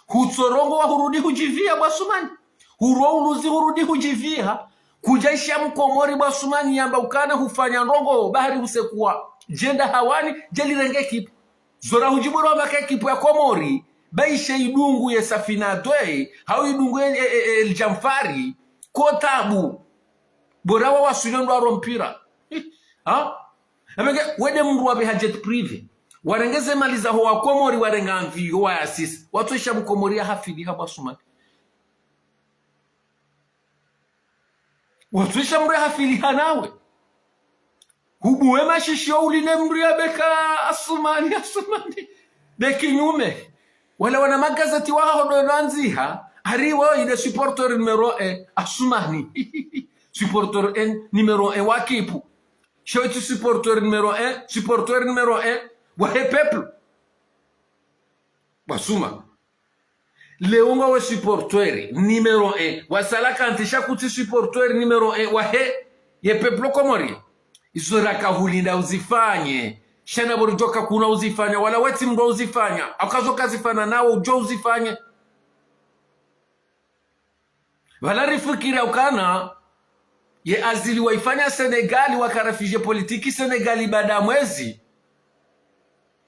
A: hutorongo wa hurudi hujivia basumani huro uluzi hurudi hujivia kujaisha Mkomori basumani yamba ukana hufanya rongo bahari usekuwa jenda hawani jeli renge kipu zora hujiburu wa maka kipu ya Komori baisha idungu ya safina doe hau idungu el jamfari kotabu borawa wa sulendo wa rompira wede mru wa behajet prive warengeze maliza hoa Komori warenga mvio wa asisi watuisha Mkomori ya hafidi haba sumani watuisha mru ya hafidi hanawe hubuwe mashishio uline mru ya beka asumani beki nyume wala wana magazeti waho dolanziha hariwa ide supporter numero 1 asumani supporter 1 numero 1 wakipu shoitu supporter numero 1 wahe peuple basuma leonga wa supporter numero 1 wasala kantisha kuti supporter numero 1 wahe ye peplo komori izoraka hulinda uzifanye shana borijoka kuna uzifanya wala weti mdo uzifanya akazoka zifana nawo ujo uzifanye wala rifikira ukana ye azili waifanya Senegali wakarafije politiki Senegali baada mwezi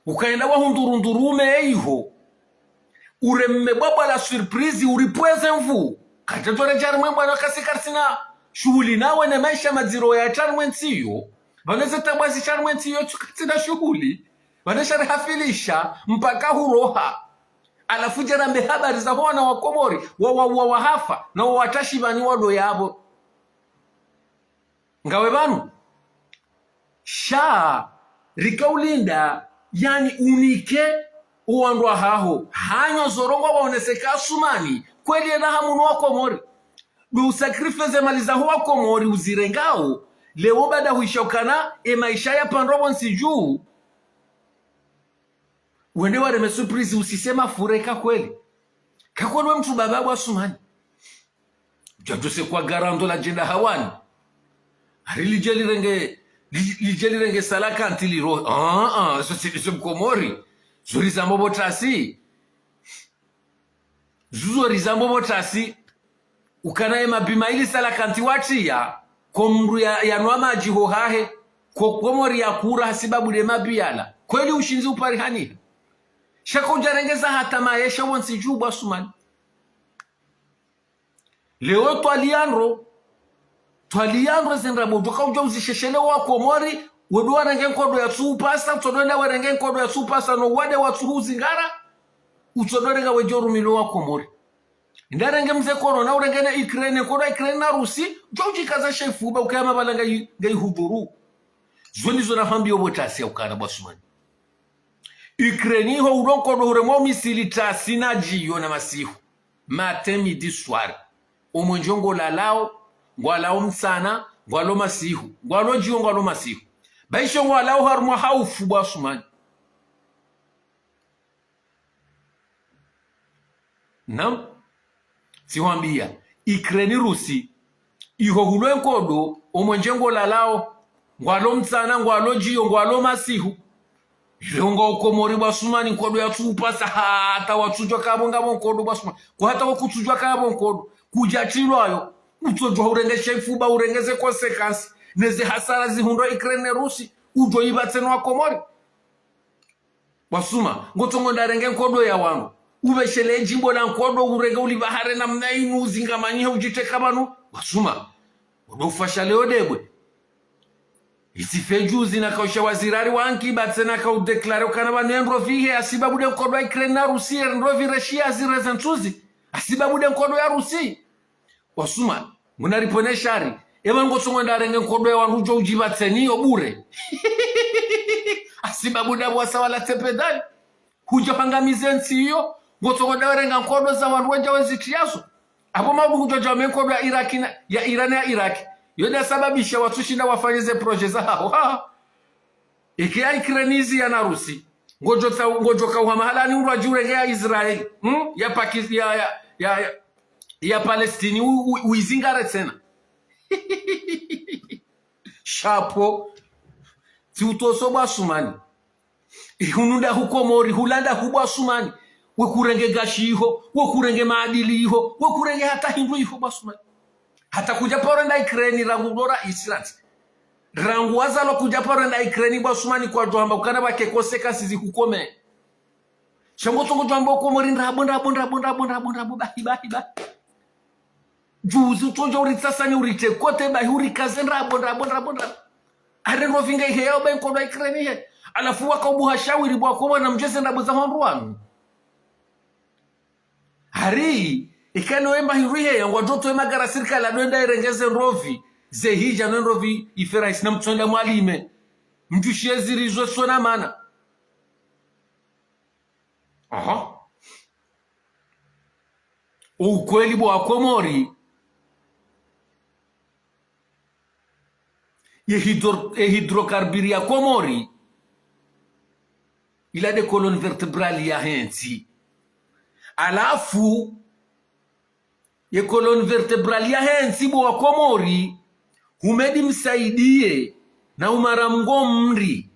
A: ukaenda wa hundurundurume eiho uremme baba la surprise uripweze mvu katatore jarmwe bwana kasikarsina shughuli nawe na maisha maziro ya charmwensiyo vaneze tabwazi charmwensiyo chukatina shughuli vanesha hafilisha mpaka huroha alafu jarambe habari za hona wa Komori wa hafa na watashi bani wado yabo ngawe banu sha rikaulinda yani unike uwandwa haho hanyo zorongwa waoneseka sumani kweli na hamuno wa Komori du sacrifice maliza huwa Komori uzirengao leo bada huishokana maisha ya pandrobo nsiju wende wale surprise usisema fureka kweli kakwenwe mtu bababu wa sumani jadose kwa garando la jenda hawani hari lijeli renge salaka antili roho so Komori zuri zambobo tasi zuri zambobo tasi ukanaye mabima ili salaka antiwati ya komru ya nwama jiho hahe Komori ya kura hasibabu de mabiyala kweli ushinzi upari hani shako jarengeza hata maesha wansi juba sumani leo twaliandro zendrabo doka uja uzisheshele wa Komori wedwa renge nkodo ya tsupasa tsodonda werenge nkodo ya tsupasa no wade wa tsuhuzi ngara utsodorega wejoru milo wa Komori ndarenge mze corona urenge na Ukraine kodo Ukraine na Rusi joji kaza shefu ba ukama balanga ngai huduru zoni zona hambi obotasi ya ukana basumani Ukraine ho uronko do uremo misili tasi na jiyo na masihu matin midi soir omwenjongo lalao ngwalao msana ngwalo masihu ngwalo jiyo ngwalo masihu baisho ngwalao harumwa haufu basumani nam siwambia Ukraine Rusi iho hulwe nkodo omwenjengo lalao ngwalo msana ngwalo jiyo ngwalo masihu Ilongo Komori basumani nkodo ya tsupasa hata watsujwa kabo ngabo nkodo basumani kwa hata wakutsujwa kabo nkodo kujatilwa ayo utsojwa urengesha ifuba urengeze consequence neze hasara zihundo Ukraine Rusi ujo ibatseno wa Komori basuma ngotongo ndarenge nkodo ya wangu ubeshele jimbo la nkodo urenge ulibahare na mnainu uzingamanyia ujiteka banu basuma udofasha leo debwe isifejuzi na kausha wazirari wanki batsena ka udeklare kana banendro vihe asibabu de nkodo ya Ukraine na Rusi ndro vireshia zirezentuzi asibabu de nkodo ya Rusi wasuma munaripone shari eba ngosongo ndarenge nkodo ya wangu jo ujibatseniyo bure asibabu de bwasa wala tepedali hujapangamize nsiyo ngosongo ndarenga nkodo za wangu wenja wezitiaso abo mabu hujoja menkodo ya Iraki ya Iran ya Iraki yoda sababisha watushinda wafanyize proje zao ikia Ukrainizi ya Narusi ngojo ka uhamahalani urwaji urengea Israeli ya Pakistan ya Palestini uizingare tena shapo si utoso basumani ihununda hukomori hulanda hubwa sumani wekurenge gashiho wekurenge maadili iho wekurenge hata hindu iho basumani hata kuja porenda Ukraine rangu dora Island rangu wazalo kuja porenda Ukraine basumani kwa dohamba ukana bake koseka sizi hukome shango tongo jambo Komori ndabo bahi juzi utonja uritsasani urite kote bahi urikaze ndabo are rovinga iheo benko do Ukraine he alafu wakabuha shawiri bwa kwa na mjese ndabo za honruanu hari ikano emba hiruhe yangu wajoto ema gara sirikala doenda irengeze nrovi zehija nrovi iferais na mtsonda mwalime mjushie zirizwe sona mana ukweli bwa Komori ye hidrokarbiri ya Komori ila de colonne vertebrale ya hensi alafu ye colonne vertebrale ya hensi bo wa Komori humedi msaidie na umara mgomri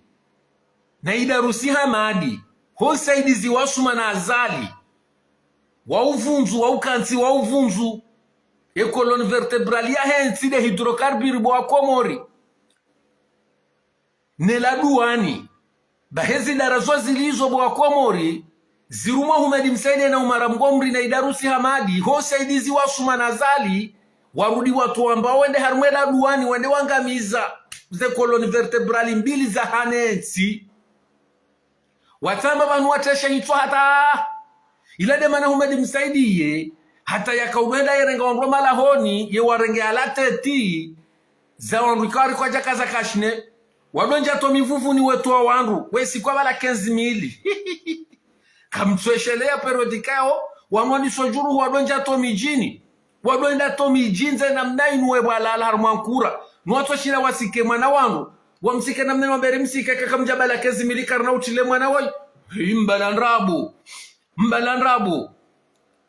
A: na idarusi hamadi ho saidizi wasuma na azali wa uvunzu wa ukansi wa uvunzu e colonne vertebrale ya hensi de hydrocarbure bo Komori ne la duani bahezi darazo zilizo bo Komori ziruma humedi msaidie na umara mgomri na idarusi hamadi ho saidizi wasuma na azali warudi watu ambao wende harumela duani wende wangamiza ze colonne vertebrale mbili za hanensi watamba banu watesha hitwa hata ilade mana humedi msaidie hata yakaubenda yerenga wanroma lahoni ye warenge alateti za wanrikari kwa jaka za kashne wadonja to mivuvu ni wetu wa wanru wesi kwa bala 15,000 kamtweshelea periodikao wamwani sojuru wadonja to mijini wadonja to mijinze na mnainu webala alharmankura nuwato shira wasike mwana wangu wamsike na mneno mbere msike kakamjabala 15,000 karna utile mwana woi mbalandrabu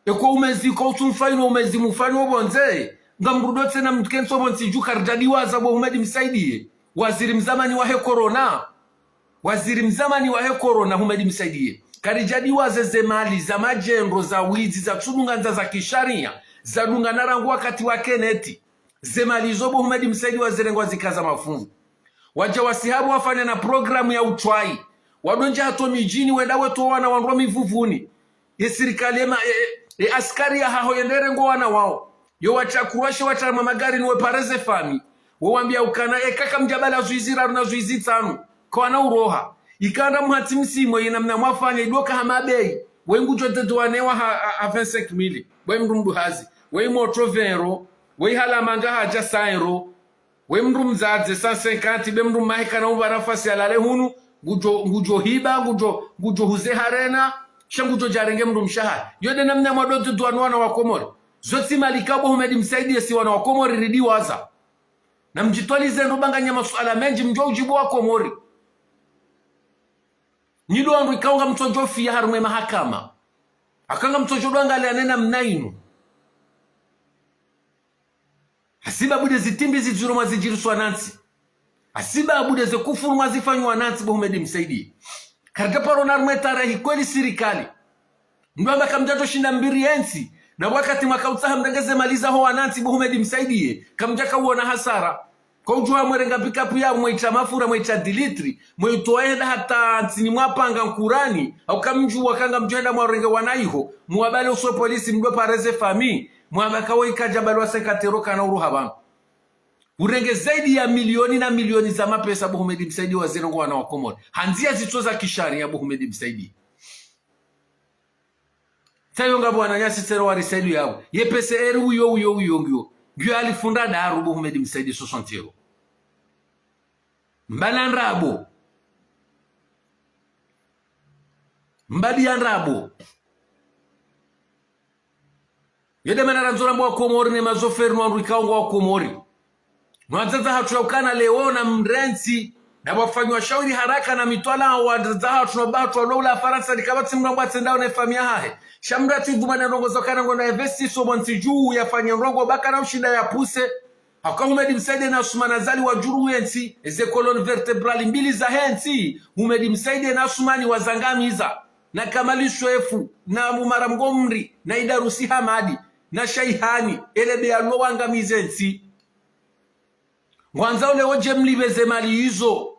A: eko umezi ko utumfaino umezi mufano bonze ngamrudote na mkenso bonsi jukardadi waza bo humedi msaidie waziri mzamani wa corona humedi msaidie karijadi waze mali za majengo za wizi za tununganza za kisharia za dungana rangu wakati wa Keneti zemali zobo humedi msaidie wazirengwa zikaza mafunzo waja wasihabu wafanya na programu ya utwai wadonja hato mijini wenda wetu wana wanrua mivuvuni ye sirikali askari ya haho yendere ngo wana wao yo wachakuwashe wachama magari niwe pareze fami wawambia ukana kaka mjabala zuizira na zuizi tanu kwa na uroha ikanda muhati msimo yena mna mwafanya idoka hamabei wengu jote wanewa ha 25,000 we mrumbu hazi we motrovero we hala manga haja sairo we mrum zadze 150 be mrum mahika na ubarafasi alale hunu ngujo hiba ngujo huze harena shangujo jarenge mrum shaha yode namna madoto tuanwana wa Komori zoti malikabo humedi msaidie si wana wa Komori ridi waza na mjitwalize ndubanganya masuala menji mjo ujibu wa Komori nido andu ikaunga mtojo fia harume mahakama akanga mtojo dwanga alianena mnainu hasiba bude zitimbi zijuru mazijiruswa nansi hasiba abude ze kufuru mazifanywa nansi bo humedi msaidie karga paro narume tarehi kweli sirikali mbamba kamjato shinda mbiri ensi na wakati mwakautaha mdangeze maliza hoa nansi bo humedi msaidie kamjaka uona hasara kwa ujua mwerenga pikapu ya mwecha mafura mwecha dilitri mwetoenda hata nsini mwapanga nkurani au kamju wakanga mjenda mwarenge wanaiho mwabale uswe polisi mdwe pareze fami mwabaka wika jabalwa sekatero kana uruha bangu urenge zaidi ya milioni na milioni za mapesa bo humedi msaidie waziri ngo wana wa Komori hanzia zitoza kishari ya bo humedi msaidie tayo ngabo ananyasi tero warisaidu yao ye PCR uyo ngyo alifunda daru bo humedi msaidie 60 euro mbalandrabo mbadi yandrabo yede manaranzora mwa Komori ne mazofer no anrikaongo wa Komori mwanzaza hatuyaukana leo na mrenzi na wafanywa shauri haraka na mitwala wazaza hatunabatwa lola Faransa likabati mrangwa tendao na famia hahe shamrati dhumana rongozo kana ngona investi so bonsi juu yafanya rongo baka na ushinda ya puse haka humedi msaidie na Usman Azali wa juru hensi eze colonne vertebrale mbili za hensi humedi msaidie na Usmani wa Zangamiza na Kamali Shwefu na Umara Mgomri na Idarusi Hamadi na Shaihani elebe ya lo wangamizensi mwanza ule oje mlibeze mali hizo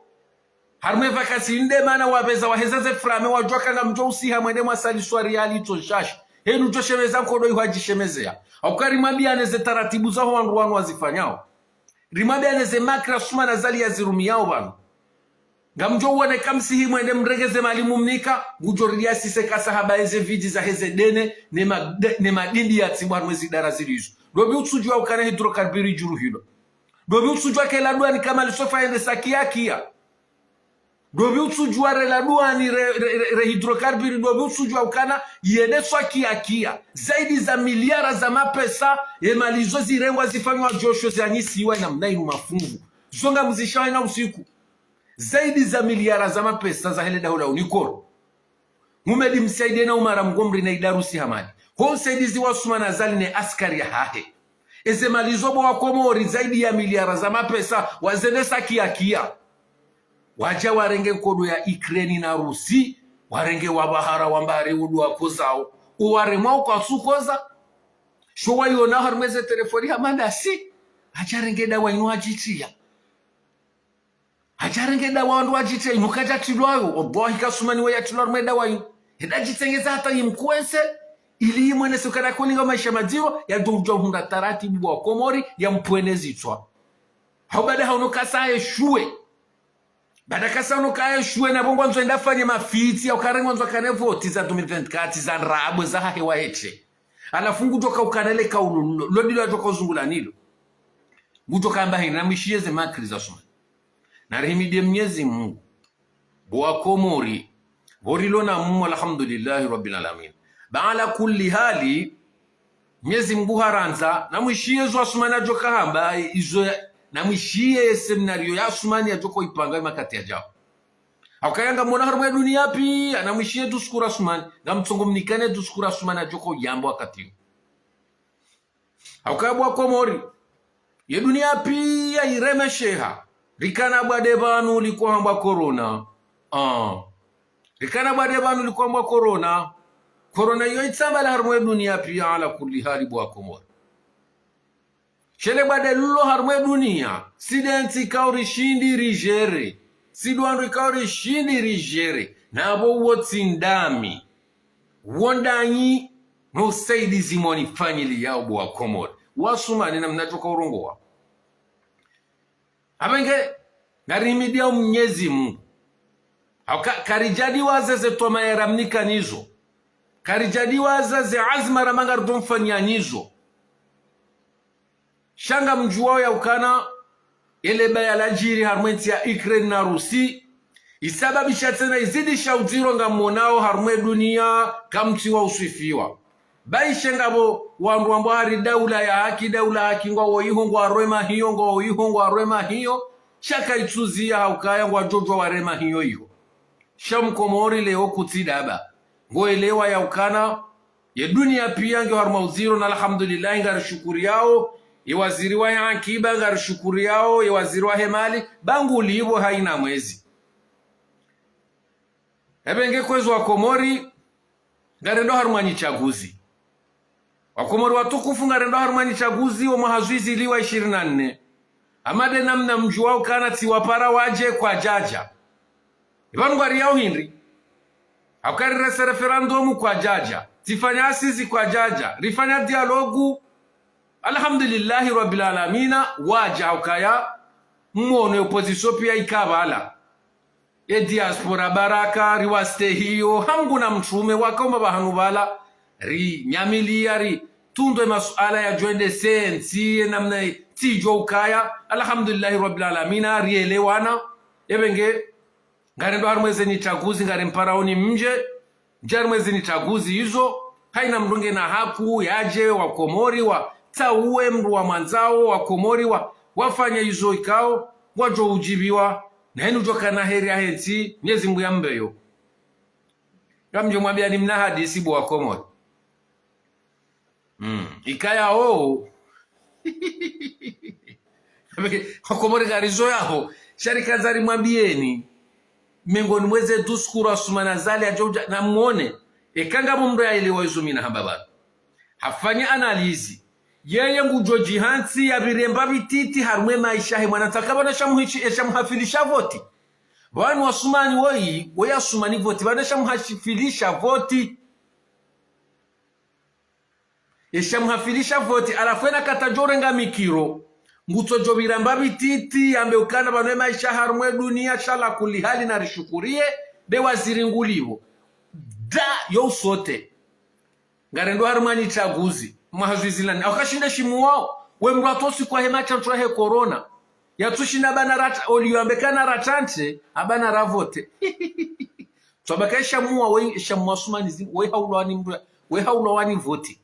A: harume vakasi nde mana wabeza wahezeze frame wajua kanga mjo usiha mwende mwasali swari ya lito shashi henu joshemeza mkodo iwajishemezea aukari mabi aneze taratibu za wanru wanu wazifanyao rimabi aneze makra Usman Azali ya zirumi yao banu ngamjo uwane kamsihi mwende mregeze mali mumnika ngujoridia sise kasa haba eze vidi za heze dene ne madindi ya tibuwa mwezi darazili hizo dobi utsujua ukane hidrokarbiri juru hilo dobi utsujua ke la duani kama lisofa ende sakia kia dobi utsujua re la duani re hidrokarbiri dobi utsujua ukana yende kia zaidi za miliara za mapesa ye malizo zirengwa zifanywa josho za nyisi iwa na mnainu mafungu zonga mzishawa ina usiku zaidi za miliara za mapesa za hele daula unikoro humedi msaidie na Umara Mgomri na Idarusi Hamadi ho usaidizi wa Usman Azali ne askari ya hahe eze malizobo wa Komori zaidi ya miliara za mapesa wazenesa kia waja warenge kodo ya Ukraine na Rusi warenge wabahara wambari udu wakozao uwaremwa kwa sukoza showa yona harmeze telefoni hamanda si ajarenge dawa inu ajitia ajarenge dawa wandu ajitia inu kaja tilwayo wallahi kasumani waya tilwayo dawa inu heda jitengeza hata imkwense ili imwene sukana kulinga maisha maziro ya dunjo hunda taratibu wa Komori ya mpwenezi chwa haubada haunukasaye shue bada kasa unukaye shue na bongo nzo endafanye mafiti ya ukarengo nzo kanevoti za 2024 za nrabu za hewa heche alafungu toka ukanele kaulu lodilo toka uzungula nilo ngutoka ambaye na mishieze makri za suma na rehimidie Mwenyezi Mungu bwa Komori borilo na Mungu alhamdulillah rabbil alamin baala kulli hali Mwenyezi Mungu haranza na mwishiyezo asumana joka hamba izo na mwishiye seminario ya asumani ya joko ipanga makati ya jao akayanga mona harmu ya dunia pi na mwishiye duskura asumani na mtongo mnikane duskura asumani ya joko yambo wakati akayabwa Komori ya dunia pi ya ireme sheha rikana bade banu likuwa hamba corona rikana bade banu likuwa hamba corona yo itsamba la harmu ya dunia pi ala kulli hali bwa Komori shele bade lulo harmu ya dunia sidenti kauri shindi rigere sidwandu kauri shindi rigere na abo wotindami wondanyi no saidi zimoni family yao bwa Komori wasumani na mnatoka urongoa abenge narimidia Mwenyezi Mungu karijadi wazaze toma yaramnika nizo karijadi wazaze azma ramanga rutomfanya nizo shanga mjuwao ya ukana ele baya lajiri harmenti ya Ukraine na Rusi isababisha tena izidi shaudiro nga monao harmwe dunia kamti wa usifiwa baishengabo wandu ambo hari daula haki ngwa woihongwa rema hiyo shaka ituzia haukaya ngwa jojo wa rema hiyo Komori leo kutidaba ngoelewa ya ukana ya dunia pia nge harma uziro na alhamdulillah ngari shukuri yao ya waziri wa akiba ngari shukuri yao ya waziri wa hemali bangu libo haina mwezi ebenge kwezo wa Komori ngarendo harumani chaguzi Wakomori watukufu ngarendo harumani chaguzi wa mahazuizi liwa 24 amade namna mjuwao kana tiwapara waje kwa jaja ibanu ngari yao hindri akari rese referendumu kwa jaja tifanya asizi kwa jaja rifanya dialogu alhamdulillahi rabbil alamina waja ukaya muone opposition pia ikabala diaspora baraka riwaste hiyo hanguna mtume wakoma bahanu bala ri nyamilia ri tundo masuala ya joinde sensi namna tijo ukaya alhamdulillah rabbil alamin rielewana ebenge ngarendo harumweze ni chaguzi ngare mparaoni mje jarumweze ni chaguzi hizo haina mrunge na haku yaje wa Komori wa tauwe mru wa manzao wa Komori wa wafanya hizo ikao wajo ujibiwa na henu joka na heri ahenti Mwenyezi Mungu yambeyo kamjo mwambia ni mna hadisi bwa Komori ikaya Komori garizo yao sharika zari mwambieni mengoni mweze duskura sumana zali ajoja na muone ekanga mumdo ya ile wazumina hababa hafanya analizi yeye ngujo jihansi ya biremba bititi harumwe maisha he mwana takabana shamuhafilisha voti bwana wasumani woyi asumani voti bana shamuhafilisha voti shamuhafilisha voti alafwena katajorenga mikiro ngutojo biramba bititi ambe ukana banwe maisha harumwe dunia shala kuli hali na rishukurie de waziri ngulivo da yo sote ngarendo harumani chaguzi mahazizilani akashinda shimu wao we mratosi kwa hemacha mturahe corona yatushina bana rata oliyoambekana ratante abana ravote twabakesha muwa we shamu asumani we haulwani voti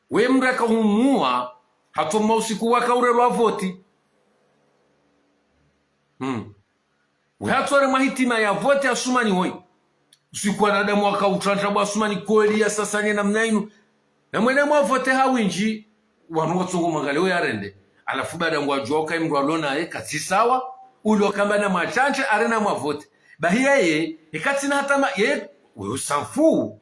A: we mraka humua hatoma usiku waka urelwa voti we hatore mahitima ya voti asumani hoi usiku wanadamu waka utrantrabu asumani kweli ya sasa nye na mnainu na mwene mwavote hawinji wanu tsongo mangaleo yarende alafu baada ngwajua kai mndu alona kati sawa ulo kamba na machanche arena mwavote bahiyeye ikatina hata ye wewe sanfu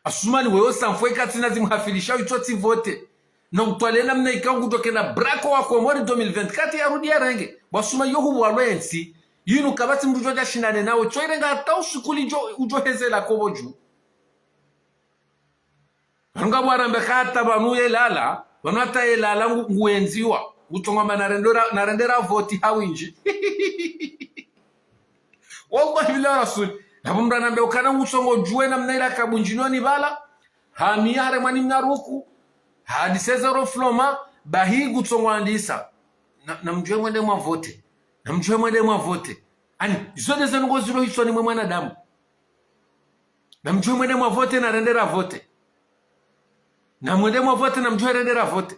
A: asumani wewe sanfu ikatina zimhafilisha itoti vote na utwalena mna ikangu tokena brako wa Komori 2024 yarudi yarenge basuma yohu walwensi yinu kabati mndu joja shinane nawe choirenga hata usukuli ujohezela koboju Anga bwarambe kata banu yelala banu hata yelala nguenziwa utonga narendera voti hawinji wallahi bila rasul nabumra nambe ukana ngusongo juwe na mnaila kabunjinoni bala hamia hare mani mnaruku hadi sezero floma bahi gutongo andisa na mjwe mwende mwa vote ani zode zango ziro hisoni mwe mwanadamu na mjwe mwende mwa vote na rendera vote na mwende mwa vote na mjwe rendera vote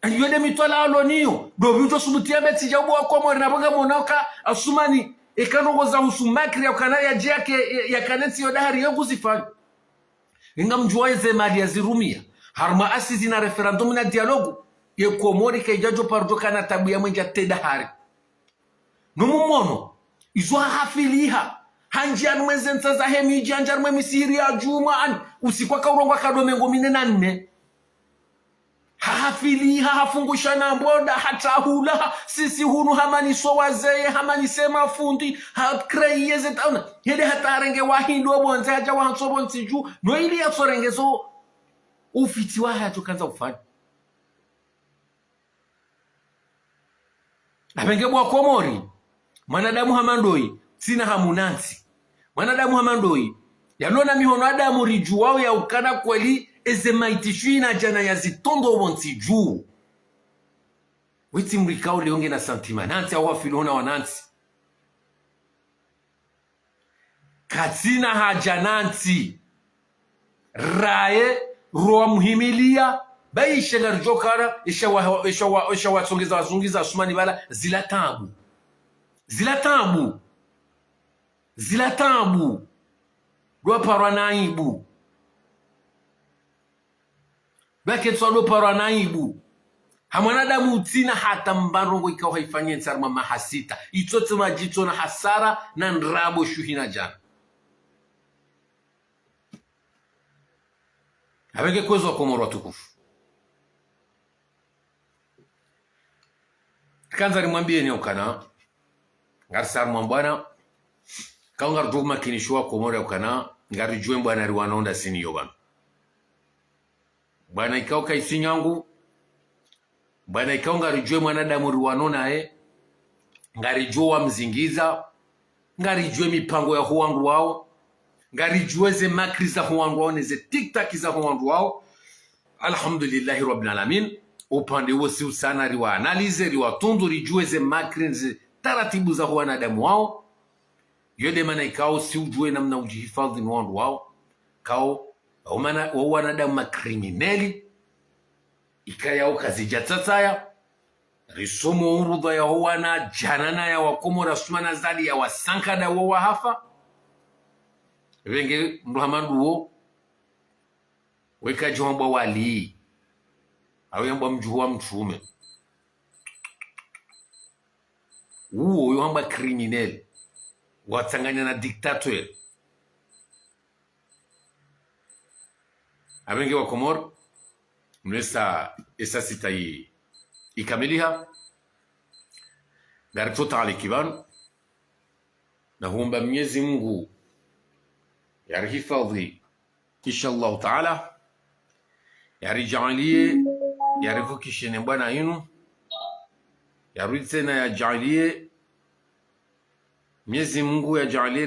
A: ayode mitwala aloniyo do binto subutia beti jabu wa Komori na banga monaka asumani ekanogo za usumakri ya kana ya jake ya kaneti yodahari yangu zifanya inga mjuwaize mali ya zirumia harma asisi na referendum na dialogu ye Komori ka ijajo pardo kana tabu ya mwenja tedahari numumono izo hafiliha hanjian mwenzenza za hemi janjar mwe misiri ya juma an usikwa kaurongo kadomengo minenanne hafili hafungusha na mboda hata hula sisi hunu hamani so wazeye hamani sema fundi hakreyeze tauna hede hata renge wahindu obonze haja wanso bonzi ju no ili ya sorengezo ufiti wa hatu kanza ufanya abenge bwa Komori mwanadamu hamandoi sina hamunansi mwanadamu hamandoi yanona mihono adamu rijuwao ya ukana kweli eze maitishina jana ya zitondo wonti juu witi mrikao leonge na santima nanti awa filona wananti katina haja nanti rae roa muhimilia bai ishenga rijokara isha watsongeza wazungiza asumani bala zilatambu roa parwa naibu bake tsalo parwa naibu hamwanadamu utina hata mbarongo ikawa haifanyia nsarma mahasita itote majito na hasara na nrabo shuhina jana habenge kwezo wa Komoro watukufu kanza rimwambie ni ukana ngari sarma mbwana kaungar dugma kinishua Komoro ukana ngari jue mbwana riwanonda sini yobana bwana ikao kaisi nyangu bwana ikao ngarijue mwanadamu riwanona ngarijue wa mzingiza ngarijue mipango ya huwangu wao ngarijue ze makri za huwangu wao neze tiktak za huwangu wao alhamdulillahi rabbil alamin upande huo si usana riwa analize riwa tundu rijue ze makri ze taratibu za wanadamu wao yode mana ikao si ujue namna ujihifadhi ni wangu wao kao umana wanadamu makrimineli ikaya ukazijatata risomo urudha ya wana janana ya wakomora sumana zali ya wasankada wa hafa wenge mruhamandu wo weka jomba wali au yamba mjuwa mtume uo yamba krimineli watanganya na dictateur abenge wa Komoro mnesa esa sita ikamiliha gari tota alikibanu na huomba Mwenyezi Mungu yarihifadhi inshallah taala yarijalie yarivukishe bwana yenu yarudi tena yajalie Mwenyezi Mungu yajalie